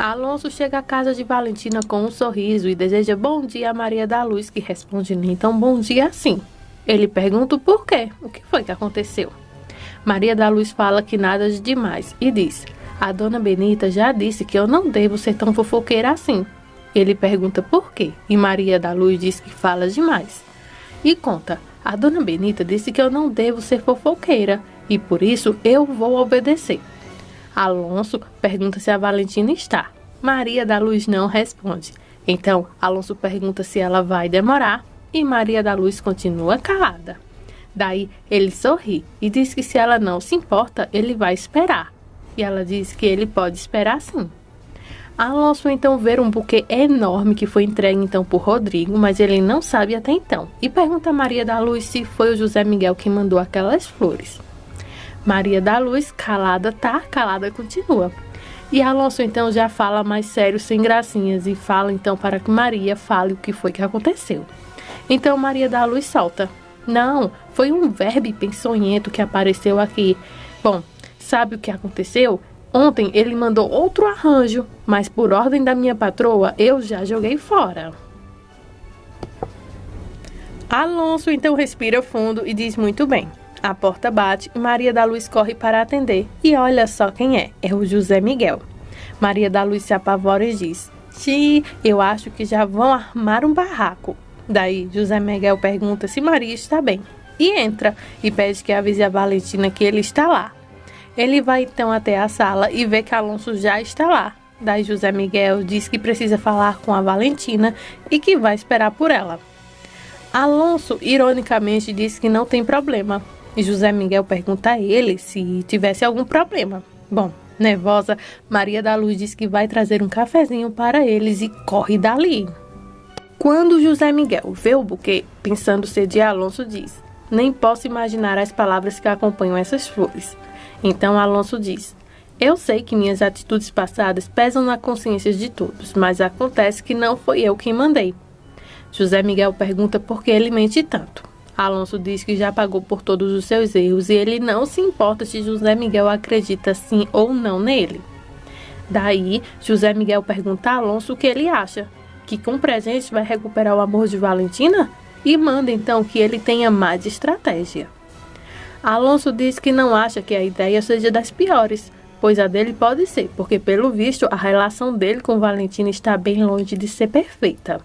Alonso chega à casa de Valentina com um sorriso e deseja bom dia a Maria da Luz, que responde nem tão bom dia assim. Ele pergunta o porquê, o que foi que aconteceu. Maria da Luz fala que nada de demais e diz: a dona Benita já disse que eu não devo ser tão fofoqueira assim. Ele pergunta por quê e Maria da Luz diz que fala demais. E conta: a dona Benita disse que eu não devo ser fofoqueira e por isso eu vou obedecer. Alonso pergunta se a Valentina está. Maria da Luz não responde. Então, Alonso pergunta se ela vai demorar e Maria da Luz continua calada. Daí, ele sorri e diz que se ela não se importa, ele vai esperar. E ela diz que ele pode esperar sim. Alonso então vê um buquê enorme que foi entregue então por Rodrigo, mas ele não sabe até então. E pergunta a Maria da Luz se foi o José Miguel que mandou aquelas flores. Maria da Luz, calada tá, calada continua. E Alonso então já fala mais sério, sem gracinhas, e fala então para que Maria fale o que foi que aconteceu. Então Maria da Luz solta: não, foi um verme peçonhento que apareceu aqui. Bom, sabe o que aconteceu? Ontem ele mandou outro arranjo, mas por ordem da minha patroa, eu já joguei fora. Alonso então respira fundo e diz muito bem. A porta bate e Maria da Luz corre para atender. E olha só quem é. É o José Miguel. Maria da Luz se apavora e diz: eu acho que já vão armar um barraco. Daí José Miguel pergunta se Maria está bem. E entra e pede que avise a Valentina que ele está lá. Ele vai então até a sala e vê que Alonso já está lá. Daí José Miguel diz que precisa falar com a Valentina e que vai esperar por ela. Alonso ironicamente diz que não tem problema. E José Miguel pergunta a ele se tivesse algum problema. Bom, nervosa, Maria da Luz diz que vai trazer um cafezinho para eles e corre dali. Quando José Miguel vê o buquê, pensando ser de Alonso, diz: nem posso imaginar as palavras que acompanham essas flores. Então Alonso diz: eu sei que minhas atitudes passadas pesam na consciência de todos, mas acontece que não foi eu quem mandei. José Miguel pergunta por que ele mente tanto. Alonso diz que já pagou por todos os seus erros e ele não se importa se José Miguel acredita sim ou não nele. Daí, José Miguel pergunta a Alonso o que ele acha, que com o presente vai recuperar o amor de Valentina e manda então que ele tenha mais estratégia. Alonso diz que não acha que a ideia seja das piores, pois a dele pode ser, porque pelo visto a relação dele com Valentina está bem longe de ser perfeita.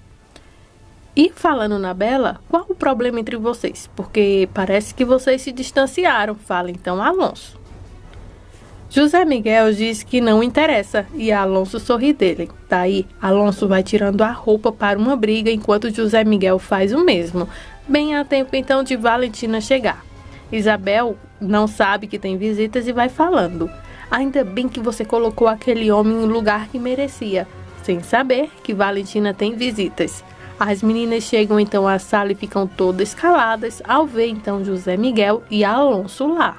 E falando na Bela, qual o problema entre vocês? Porque parece que vocês se distanciaram, fala então Alonso. José Miguel diz que não interessa e Alonso sorri dele. Daí, Alonso vai tirando a roupa para uma briga enquanto José Miguel faz o mesmo, bem a tempo então de Valentina chegar. Isabel não sabe que tem visitas e vai falando: ainda bem que você colocou aquele homem no lugar que merecia, sem saber que Valentina tem visitas. As meninas chegam então à sala e ficam todas caladas ao ver então José Miguel e Alonso lá.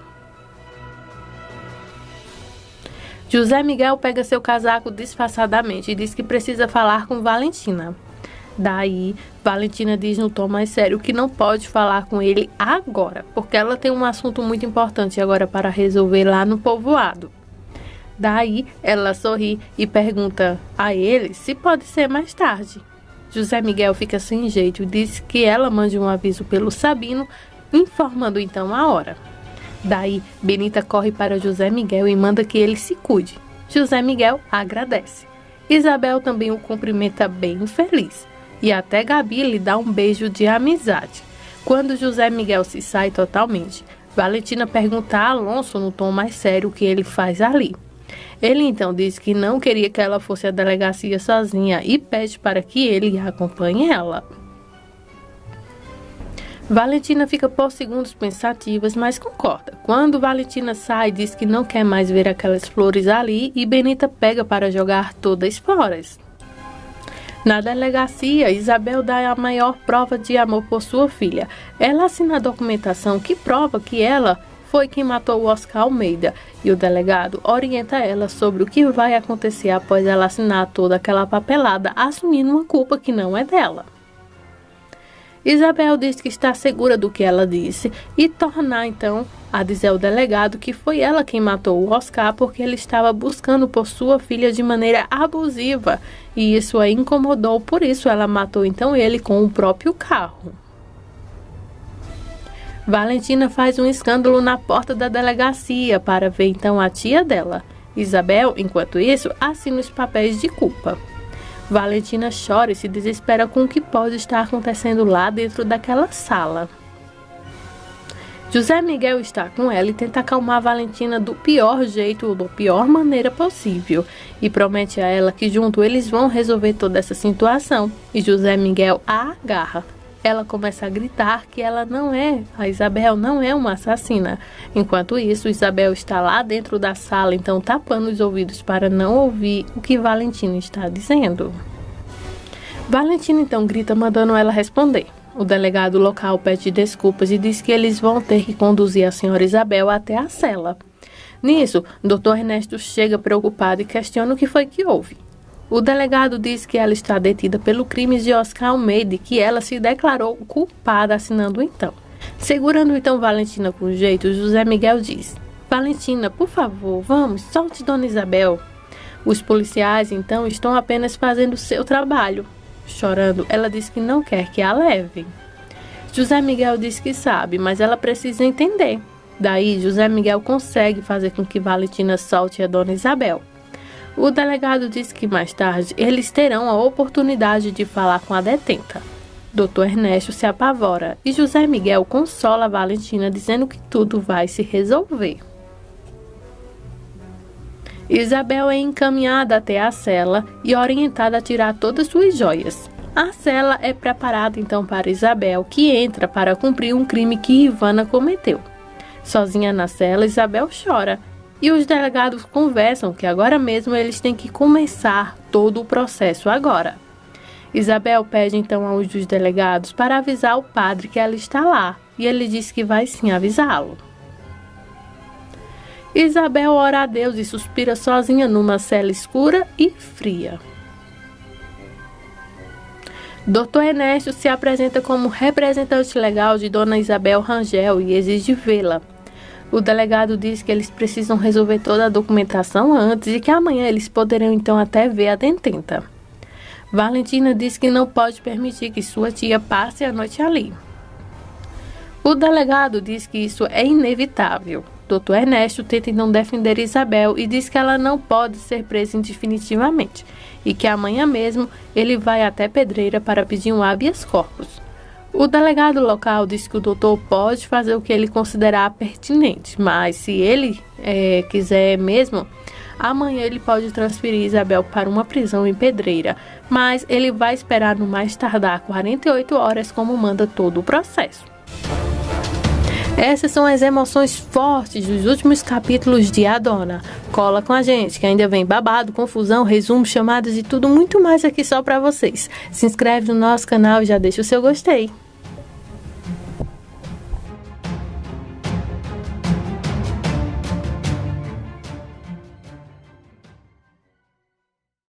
José Miguel pega seu casaco disfarçadamente e diz que precisa falar com Valentina. Daí, Valentina diz no tom mais sério que não pode falar com ele agora, porque ela tem um assunto muito importante agora para resolver lá no povoado. Daí, ela sorri e pergunta a ele se pode ser mais tarde. José Miguel fica sem jeito e diz que ela mande um aviso pelo Sabino, informando então a hora. Daí, Benita corre para José Miguel e manda que ele se cuide. José Miguel agradece. Isabel também o cumprimenta bem feliz. E até Gabi lhe dá um beijo de amizade. Quando José Miguel se sai totalmente, Valentina pergunta a Alonso no tom mais sério o que ele faz ali. Ele então diz que não queria que ela fosse à delegacia sozinha e pede para que ele acompanhe ela. Valentina fica por segundos pensativas, mas concorda. Quando Valentina sai, diz que não quer mais ver aquelas flores ali e Benita pega para jogar todas fora. Na delegacia, Isabel dá a maior prova de amor por sua filha. Ela assina a documentação que prova que ela foi quem matou o Oscar Almeida e o delegado orienta ela sobre o que vai acontecer após ela assinar toda aquela papelada, assumindo uma culpa que não é dela. Isabel diz que está segura do que ela disse e torna então a dizer ao delegado que foi ela quem matou o Oscar porque ele estava buscando por sua filha de maneira abusiva e isso a incomodou, por isso ela matou então ele com o próprio carro. Valentina faz um escândalo na porta da delegacia para ver então a tia dela. Isabel, enquanto isso, assina os papéis de culpa. Valentina chora e se desespera com o que pode estar acontecendo lá dentro daquela sala. José Miguel está com ela e tenta acalmar Valentina do pior jeito ou da pior maneira possível e promete a ela que junto eles vão resolver toda essa situação. E José Miguel a agarra. Ela começa a gritar que a Isabel não é uma assassina. Enquanto isso, Isabel está lá dentro da sala, então tapando os ouvidos para não ouvir o que Valentina está dizendo. Valentina então grita mandando ela responder. O delegado local pede desculpas e diz que eles vão ter que conduzir a senhora Isabel até a cela. Nisso, Dr. Ernesto chega preocupado e questiona o que foi que houve. O delegado diz que ela está detida pelo crime de Oscar Almeida e que ela se declarou culpada assinando então. Segurando então Valentina com jeito, José Miguel diz: Valentina, por favor, vamos, solte Dona Isabel. Os policiais então estão apenas fazendo o seu trabalho. Chorando, ela diz que não quer que a levem. José Miguel diz que sabe, mas ela precisa entender. Daí, José Miguel consegue fazer com que Valentina solte a Dona Isabel. O delegado diz que mais tarde eles terão a oportunidade de falar com a detenta. Dr. Ernesto se apavora e José Miguel consola a Valentina dizendo que tudo vai se resolver. Isabel é encaminhada até a cela e orientada a tirar todas suas joias. A cela é preparada então para Isabel, que entra para cumprir um crime que Ivana cometeu. Sozinha na cela, Isabel chora. E os delegados conversam que agora mesmo eles têm que começar todo o processo agora. Isabel pede então aos dos delegados para avisar o padre que ela está lá, e ele diz que vai sim avisá-lo. Isabel ora a Deus e suspira sozinha numa cela escura e fria. Dr. Ernesto se apresenta como representante legal de Dona Isabel Rangel e exige vê-la. O delegado diz que eles precisam resolver toda a documentação antes e que amanhã eles poderão então até ver a detenta. Valentina diz que não pode permitir que sua tia passe a noite ali. O delegado diz que isso é inevitável. Dr. Ernesto tenta então defender Isabel e diz que ela não pode ser presa indefinitivamente e que amanhã mesmo ele vai até Pedreira para pedir um habeas corpus. O delegado local diz que o doutor pode fazer o que ele considerar pertinente, mas se ele quiser mesmo, amanhã ele pode transferir Isabel para uma prisão em Pedreira, mas ele vai esperar no mais tardar 48 horas como manda todo o processo. Essas são as emoções fortes dos últimos capítulos de A Dona. Cola com a gente, que ainda vem babado, confusão, resumo, chamadas e tudo muito mais aqui só para vocês. Se inscreve no nosso canal e já deixa o seu gostei.